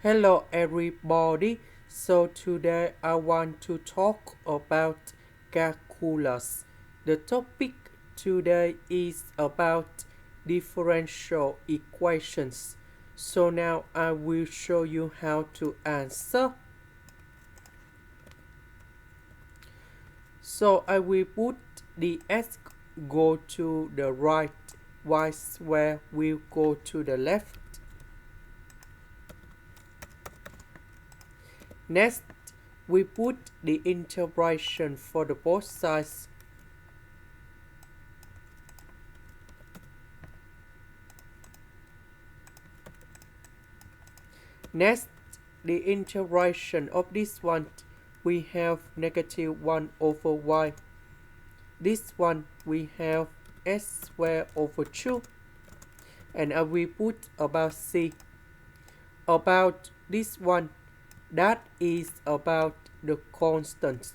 Hello everybody. So today I want to talk about calculus. The topic today is about differential equations. So now I will show you how to answer. So I will put the x go to the right, y square will go to the left. Next, we put the integration for the both sides. Next, the integration of this one, we have negative 1 over y. This one, we have s squared over 2. And I will put about c. About this one, that is about the constants.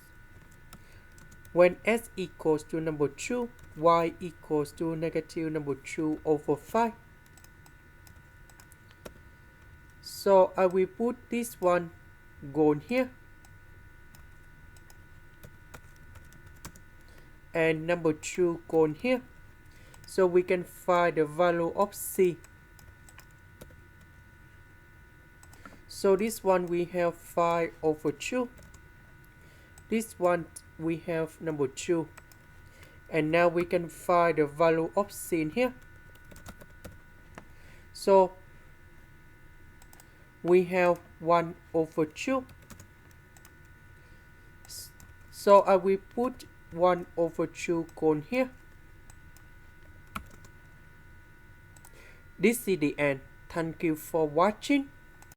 When s equals to number 2, y equals to negative number 2 over 5. So I will put this one gone here. And number 2 gone here. So we can find the value of c. So this one we have 5 over 2. This one we have number 2. And now we can find the value of c in here. So we have 1 over 2. So I will put 1 over 2 gone here. This is the end. Thank you for watching.